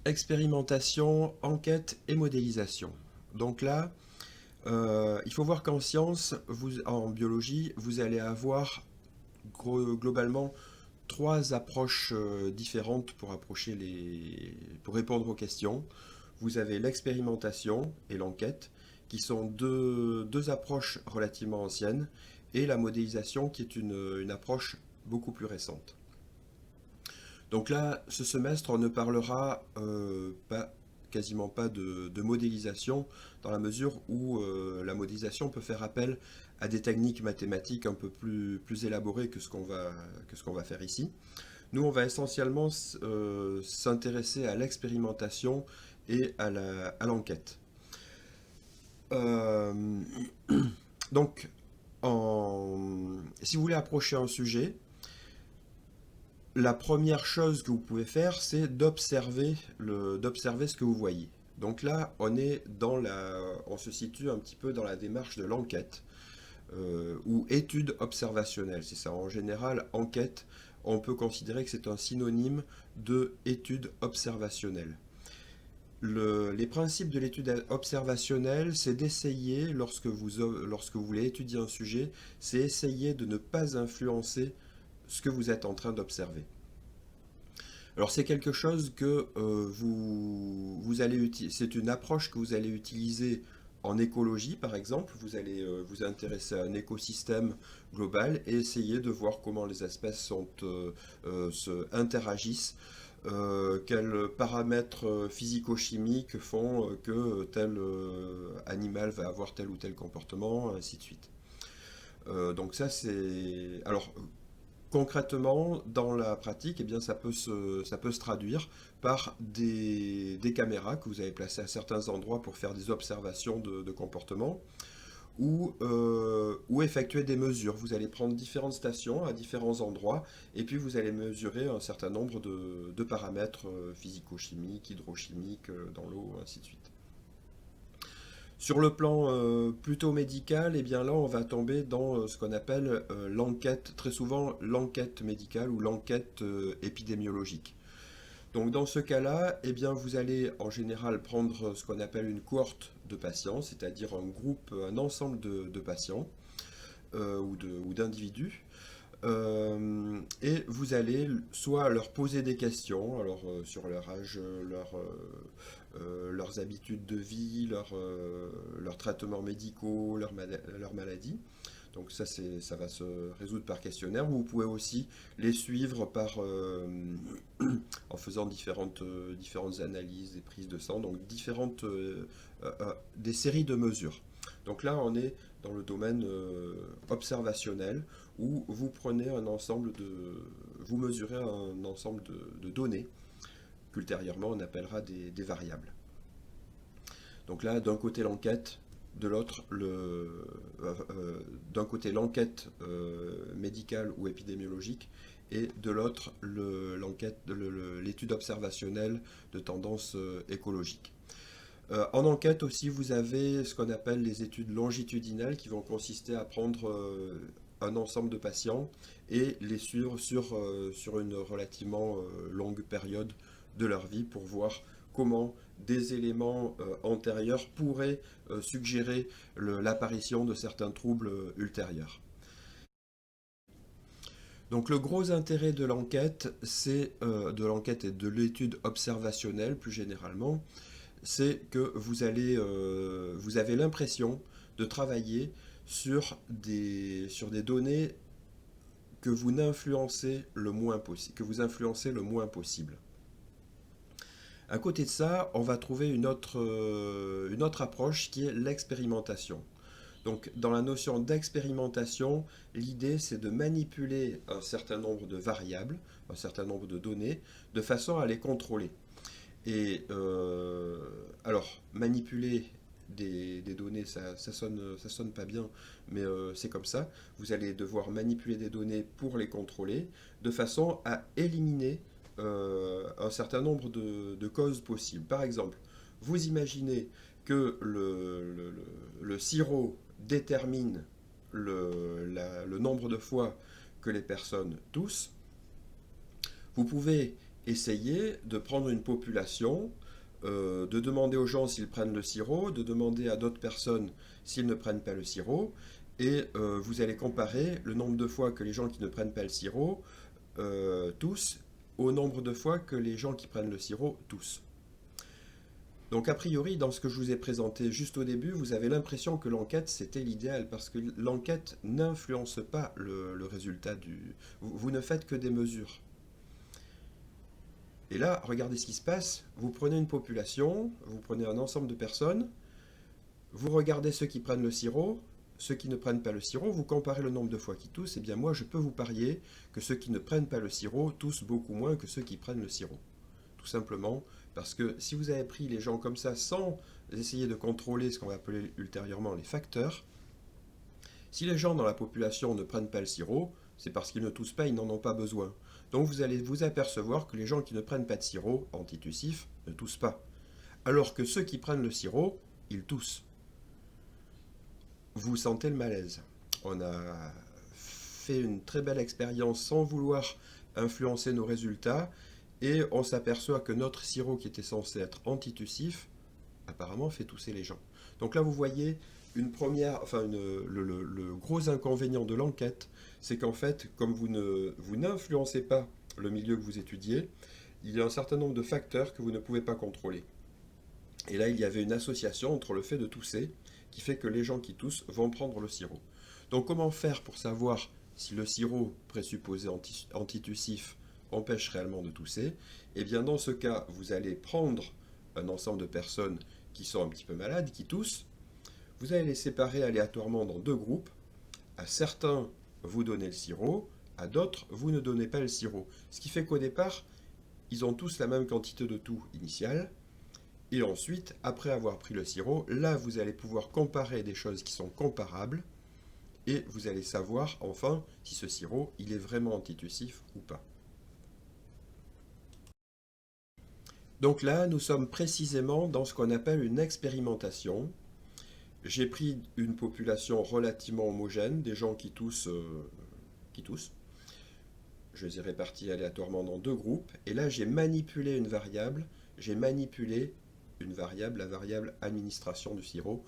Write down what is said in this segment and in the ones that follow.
Expérimentation, enquête et modélisation. Donc là, il faut voir qu'en sciences, en biologie, vous allez avoir globalement trois approches différentes pour répondre aux questions. Vous avez l'expérimentation et l'enquête, qui sont deux approches relativement anciennes, et la modélisation, qui est une approche beaucoup plus récente. Donc là, ce semestre, on ne parlera quasiment pas de modélisation, dans la mesure où la modélisation peut faire appel à des techniques mathématiques un peu plus élaborées que ce qu'on va faire ici. Nous, on va essentiellement s'intéresser à l'expérimentation et à l'enquête. Euh, donc, si vous voulez approcher un sujet, la première chose que vous pouvez faire, c'est d'observer ce que vous voyez. Donc là, on se situe un petit peu dans la démarche de l'enquête ou étude observationnelle. C'est ça. En général, enquête, on peut considérer que c'est un synonyme de étude observationnelle. Les principes de l'étude observationnelle, c'est d'essayer, lorsque vous voulez étudier un sujet, c'est essayer de ne pas influencer ce que vous êtes en train d'observer. Alors c'est quelque chose que vous allez utiliser, c'est une approche que vous allez utiliser en écologie par exemple. Vous allez vous intéresser à un écosystème global et essayer de voir comment les espèces interagissent, quels paramètres physico-chimiques font que tel animal va avoir tel ou tel comportement, ainsi de suite. Donc ça c'est... Alors concrètement, dans la pratique, eh bien, ça peut se traduire par des caméras que vous avez placées à certains endroits pour faire des observations de comportement ou effectuer des mesures. Vous allez prendre différentes stations à différents endroits et puis vous allez mesurer un certain nombre de paramètres physico-chimiques, hydrochimiques dans l'eau, ainsi de suite. Sur le plan plutôt médical, eh bien là, on va tomber dans ce qu'on appelle l'enquête, très souvent l'enquête médicale ou l'enquête épidémiologique. Donc dans ce cas-là, eh bien, vous allez en général prendre ce qu'on appelle une cohorte de patients, c'est-à-dire un groupe, un ensemble de patients ou d'individus, et vous allez soit leur poser des questions, alors sur leur âge, leurs habitudes de vie, leurs traitements médicaux, leurs maladies. Donc ça va se résoudre par questionnaire. Vous pouvez aussi les suivre en faisant différentes analyses, des prises de sang, donc des séries de mesures. Donc là, on est dans le domaine observationnel où vous mesurez un ensemble de données qu'ultérieurement on appellera des variables. Donc là, d'un côté l'enquête, de l'autre d'un côté l'enquête médicale ou épidémiologique et de l'autre l'étude observationnelle de tendance écologique. En enquête aussi, vous avez ce qu'on appelle les études longitudinales qui vont consister à prendre un ensemble de patients et les suivre sur une relativement longue période de leur vie pour voir comment des éléments antérieurs pourraient suggérer l'apparition de certains troubles ultérieurs. Donc le gros intérêt de l'enquête et de l'étude observationnelle plus généralement, c'est que vous avez l'impression de travailler sur des données que vous influencez le moins possible. À côté de ça, on va trouver une autre approche qui est l'expérimentation. Donc, dans la notion d'expérimentation, l'idée c'est de manipuler un certain nombre de variables, un certain nombre de données, de façon à les contrôler. Et alors, manipuler des données, ça sonne pas bien, mais c'est comme ça. Vous allez devoir manipuler des données pour les contrôler, de façon à éliminer un certain nombre de causes possibles. Par exemple, vous imaginez que le sirop détermine le nombre de fois que les personnes toussent. Vous pouvez essayez de prendre une population, de demander aux gens s'ils prennent le sirop, de demander à d'autres personnes s'ils ne prennent pas le sirop, et vous allez comparer le nombre de fois que les gens qui ne prennent pas le sirop tous au nombre de fois que les gens qui prennent le sirop tous. Donc a priori, dans ce que je vous ai présenté juste au début, vous avez l'impression que l'enquête c'était l'idéal, parce que l'enquête n'influence pas le résultat du... Vous ne faites que des mesures. Et là, regardez ce qui se passe. Vous prenez une population, vous prenez un ensemble de personnes, vous regardez ceux qui prennent le sirop, ceux qui ne prennent pas le sirop, vous comparez le nombre de fois qu'ils toussent, et bien moi je peux vous parier que ceux qui ne prennent pas le sirop toussent beaucoup moins que ceux qui prennent le sirop. Tout simplement parce que si vous avez pris les gens comme ça sans essayer de contrôler ce qu'on va appeler ultérieurement les facteurs, si les gens dans la population ne prennent pas le sirop, c'est parce qu'ils ne toussent pas, ils n'en ont pas besoin. Donc vous allez vous apercevoir que les gens qui ne prennent pas de sirop antitussif ne toussent pas. Alors que ceux qui prennent le sirop, ils toussent. Vous sentez le malaise. On a fait une très belle expérience sans vouloir influencer nos résultats et on s'aperçoit que notre sirop qui était censé être antitussif, apparemment fait tousser les gens. Donc là vous voyez une première, enfin le gros inconvénient de l'enquête, c'est qu'en fait, comme vous n'influencez pas le milieu que vous étudiez, il y a un certain nombre de facteurs que vous ne pouvez pas contrôler. Et là, il y avait une association entre le fait de tousser, qui fait que les gens qui toussent vont prendre le sirop. Donc comment faire pour savoir si le sirop présupposé antitussif empêche réellement de tousser? Eh bien dans ce cas, vous allez prendre un ensemble de personnes qui sont un petit peu malades, qui toussent, vous allez les séparer aléatoirement dans deux groupes. À certains, vous donnez le sirop, à d'autres, vous ne donnez pas le sirop. Ce qui fait qu'au départ, ils ont tous la même quantité de toux initiale. Et ensuite, après avoir pris le sirop, là, vous allez pouvoir comparer des choses qui sont comparables. Et vous allez savoir, enfin, si ce sirop, il est vraiment antitussif ou pas. Donc là, nous sommes précisément dans ce qu'on appelle une expérimentation. J'ai pris une population relativement homogène, des gens qui toussent. Je les ai répartis aléatoirement dans deux groupes. Et là, j'ai manipulé une variable. J'ai manipulé une variable, la variable administration du sirop,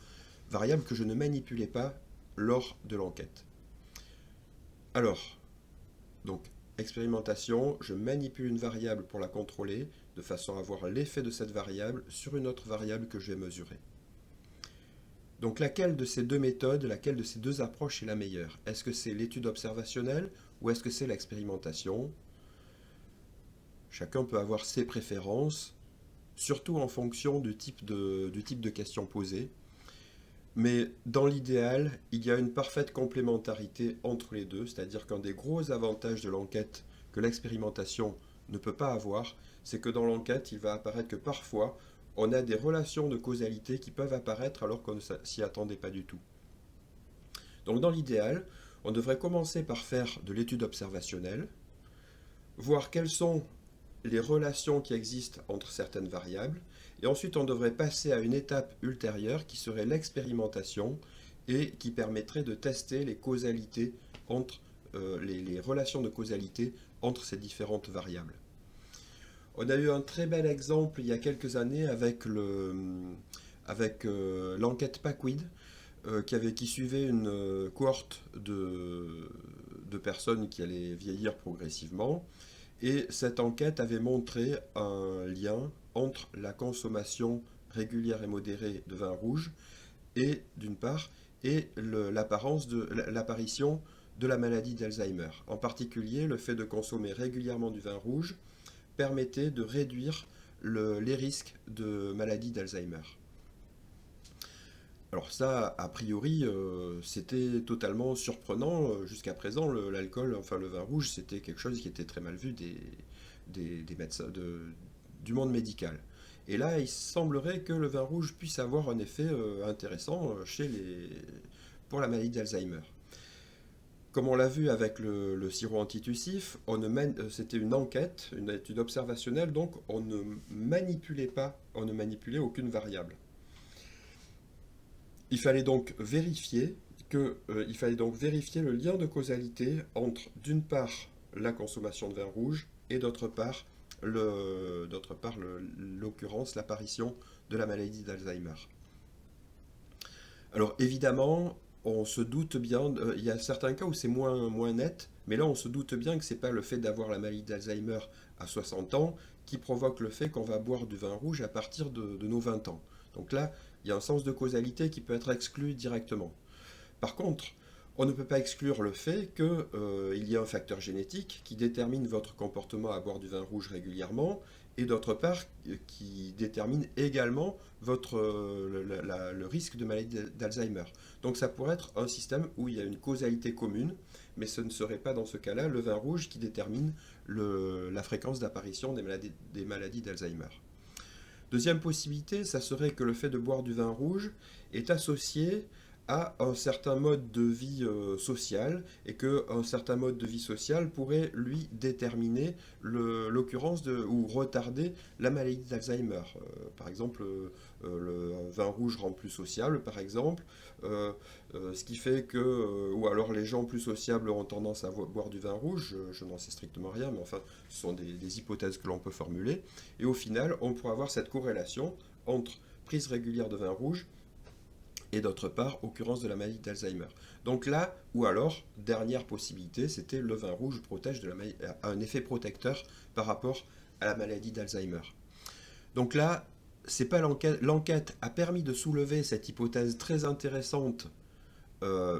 variable que je ne manipulais pas lors de l'enquête. Alors, donc, expérimentation, je manipule une variable pour la contrôler, de façon à voir l'effet de cette variable sur une autre variable que je vais mesurer. Donc laquelle de ces deux méthodes, laquelle de ces deux approches est la meilleure? Est-ce que c'est l'étude observationnelle ou est-ce que c'est l'expérimentation? Chacun peut avoir ses préférences, surtout en fonction du type de questions posées. Mais dans l'idéal, il y a une parfaite complémentarité entre les deux, c'est-à-dire qu'un des gros avantages de l'enquête que l'expérimentation ne peut pas avoir, c'est que dans l'enquête, il va apparaître que parfois, on a des relations de causalité qui peuvent apparaître alors qu'on ne s'y attendait pas du tout. Donc dans l'idéal, on devrait commencer par faire de l'étude observationnelle, voir quelles sont les relations qui existent entre certaines variables, et ensuite on devrait passer à une étape ultérieure qui serait l'expérimentation et qui permettrait de tester les causalités entre les relations de causalité entre ces différentes variables. On a eu un très bel exemple il y a quelques années avec l'enquête PACWID qui suivait une cohorte de personnes qui allaient vieillir progressivement. Et cette enquête avait montré un lien entre la consommation régulière et modérée de vin rouge et d'une part et l'apparition de la maladie d'Alzheimer. En particulier, le fait de consommer régulièrement du vin rouge permettait de réduire les risques de maladie d'Alzheimer. Alors ça, a priori, c'était totalement surprenant. Jusqu'à présent, l'alcool, enfin le vin rouge, c'était quelque chose qui était très mal vu des médecins, du monde médical. Et là, il semblerait que le vin rouge puisse avoir un effet intéressant pour la maladie d'Alzheimer. Comme on l'a vu avec le sirop antitussif, c'était une enquête, une étude observationnelle, donc on ne manipulait aucune variable. Il fallait donc vérifier le lien de causalité entre, d'une part, la consommation de vin rouge et d'autre part, l'occurrence, l'apparition de la maladie d'Alzheimer. Alors évidemment, on se doute bien, il y a certains cas où c'est moins net, mais là on se doute bien que ce n'est pas le fait d'avoir la maladie d'Alzheimer à 60 ans qui provoque le fait qu'on va boire du vin rouge à partir de nos 20 ans. Donc là, il y a un sens de causalité qui peut être exclu directement. Par contre, on ne peut pas exclure le fait qu'il y a un facteur génétique qui détermine votre comportement à boire du vin rouge régulièrement et d'autre part qui détermine également le risque de maladie d'Alzheimer. Donc ça pourrait être un système où il y a une causalité commune, mais ce ne serait pas dans ce cas-là le vin rouge qui détermine la fréquence d'apparition des maladies d'Alzheimer. Deuxième possibilité, ça serait que le fait de boire du vin rouge est associé à un certain mode de vie social et qu'un certain mode de vie social pourrait lui déterminer l'occurrence ou retarder la maladie d'Alzheimer. Par exemple, le vin rouge rend plus sociable, par exemple, ce qui fait que, ou alors les gens plus sociables ont tendance à boire du vin rouge, je n'en sais strictement rien, mais enfin, ce sont des hypothèses que l'on peut formuler, et au final, on pourrait avoir cette corrélation entre prise régulière de vin rouge et d'autre part, occurrence de la maladie d'Alzheimer. Donc là, ou alors, dernière possibilité, c'était le vin rouge protège a un effet protecteur par rapport à la maladie d'Alzheimer. Donc là, c'est pas l'enquête a permis de soulever cette hypothèse très intéressante,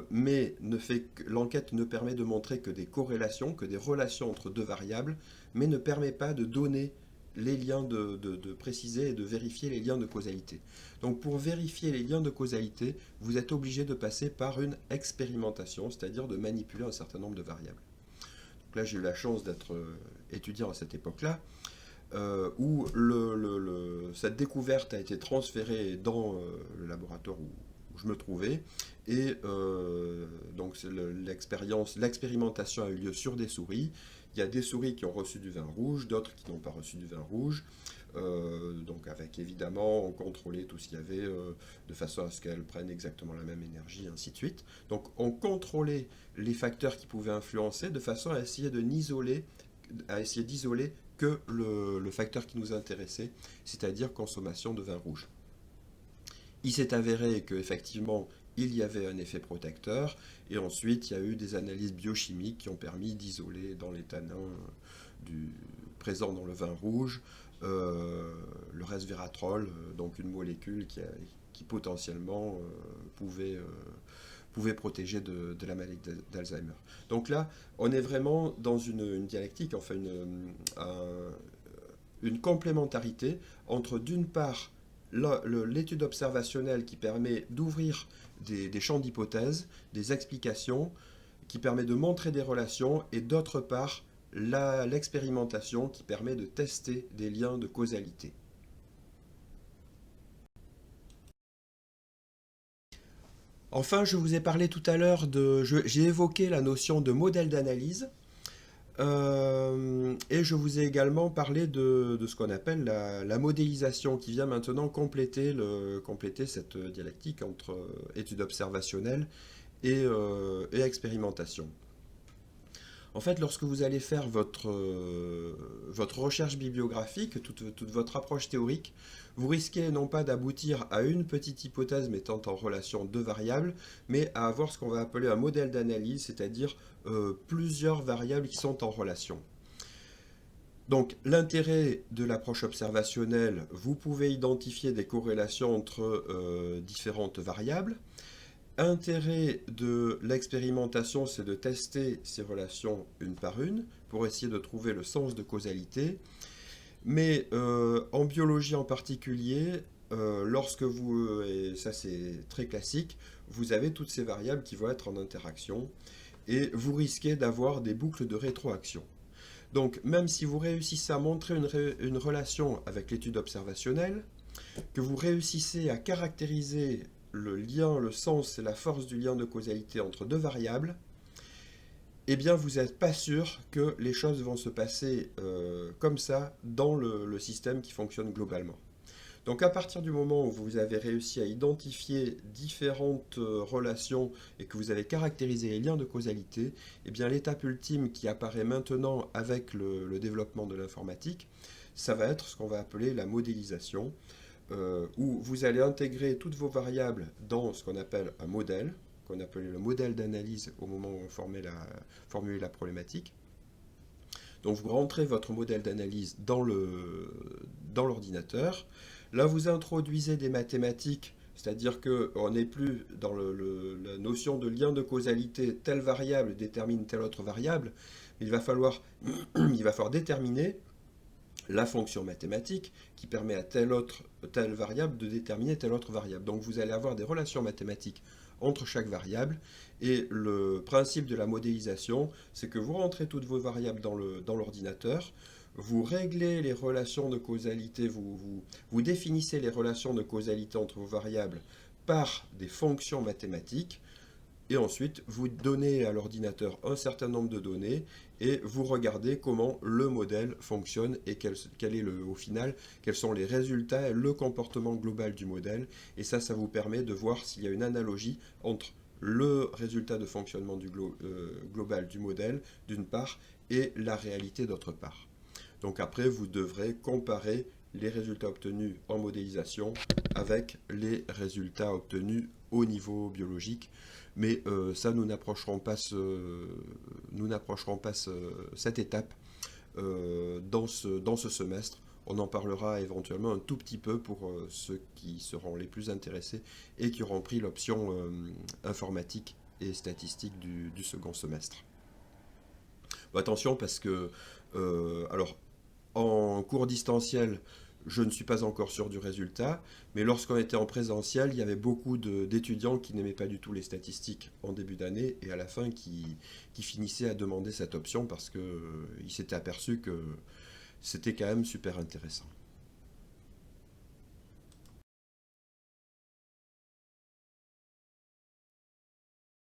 mais l'enquête ne permet de montrer que des corrélations, que des relations entre deux variables, mais ne permet pas de donner les liens, de préciser et de vérifier les liens de causalité. Donc pour vérifier les liens de causalité, vous êtes obligé de passer par une expérimentation, c'est-à-dire de manipuler un certain nombre de variables. Donc là, j'ai eu la chance d'être étudiant à cette époque-là, où cette découverte a été transférée dans le laboratoire où je me trouvais, et donc l'expérimentation a eu lieu sur des souris. Il y a des souris qui ont reçu du vin rouge, d'autres qui n'ont pas reçu du vin rouge. Donc avec évidemment, on contrôlait tout ce qu'il y avait de façon à ce qu'elles prennent exactement la même énergie, ainsi de suite. Donc on contrôlait les facteurs qui pouvaient influencer de façon à essayer d'isoler que le facteur qui nous intéressait, c'est-à-dire consommation de vin rouge. Il s'est avéré qu'effectivement, il y avait un effet protecteur, et ensuite il y a eu des analyses biochimiques qui ont permis d'isoler dans les tanins présents dans le vin rouge le resveratrol, donc une molécule qui potentiellement pouvait protéger de la maladie d'Alzheimer. Donc là, on est vraiment dans une dialectique, enfin une complémentarité entre d'une part l'étude observationnelle qui permet d'ouvrir des champs d'hypothèses, des explications, qui permet de montrer des relations, et d'autre part l'expérimentation qui permet de tester des liens de causalité. Enfin, je vous ai parlé tout à l'heure j'ai évoqué la notion de modèle d'analyse. Et je vous ai également parlé de ce qu'on appelle la modélisation, qui vient maintenant compléter cette dialectique entre étude observationnelle et expérimentation. En fait, lorsque vous allez faire votre recherche bibliographique, toute votre approche théorique, vous risquez non pas d'aboutir à une petite hypothèse mettant en relation deux variables, mais à avoir ce qu'on va appeler un modèle d'analyse, c'est-à-dire plusieurs variables qui sont en relation. Donc l'intérêt de l'approche observationnelle, vous pouvez identifier des corrélations entre différentes variables. Intérêt de l'expérimentation, c'est de tester ces relations une par une pour essayer de trouver le sens de causalité. Mais en biologie en particulier, lorsque et ça c'est très classique, vous avez toutes ces variables qui vont être en interaction et vous risquez d'avoir des boucles de rétroaction. Donc même si vous réussissez à montrer une relation avec l'étude observationnelle, que vous réussissez à caractériser le lien, le sens et la force du lien de causalité entre deux variables, eh bien vous n'êtes pas sûr que les choses vont se passer comme ça dans le système qui fonctionne globalement. Donc à partir du moment où vous avez réussi à identifier différentes relations et que vous avez caractérisé les liens de causalité, eh bien l'étape ultime qui apparaît maintenant avec le développement de l'informatique, ça va être ce qu'on va appeler la modélisation, où vous allez intégrer toutes vos variables dans ce qu'on appelle un modèle, qu'on appelait le modèle d'analyse au moment où on formulait la problématique. Donc vous rentrez votre modèle d'analyse dans l'ordinateur. Là, vous introduisez des mathématiques, c'est-à-dire qu'on n'est plus dans la notion de lien de causalité, telle variable détermine telle autre variable, mais il va falloir déterminer la fonction mathématique qui permet à telle variable de déterminer telle autre variable. Donc vous allez avoir des relations mathématiques entre chaque variable, et le principe de la modélisation, c'est que vous rentrez toutes vos variables dans l'ordinateur, vous réglez les relations de causalité, vous définissez les relations de causalité entre vos variables par des fonctions mathématiques, et ensuite vous donnez à l'ordinateur un certain nombre de données et vous regardez comment le modèle fonctionne et quel est au final, quels sont les résultats et le comportement global du modèle. Et ça vous permet de voir s'il y a une analogie entre le résultat de fonctionnement global du modèle d'une part et la réalité d'autre part. Donc après, vous devrez comparer les résultats obtenus en modélisation avec les résultats obtenus au niveau biologique. Mais ça, nous n'approcherons pas cette étape dans ce semestre. On en parlera éventuellement un tout petit peu pour ceux qui seront les plus intéressés et qui auront pris l'option informatique et statistique du second semestre. Bon, attention parce que, alors, en cours distanciel, je ne suis pas encore sûr du résultat, mais lorsqu'on était en présentiel, il y avait beaucoup d'étudiants qui n'aimaient pas du tout les statistiques en début d'année et à la fin qui finissaient à demander cette option parce qu'ils s'étaient aperçus que c'était quand même super intéressant.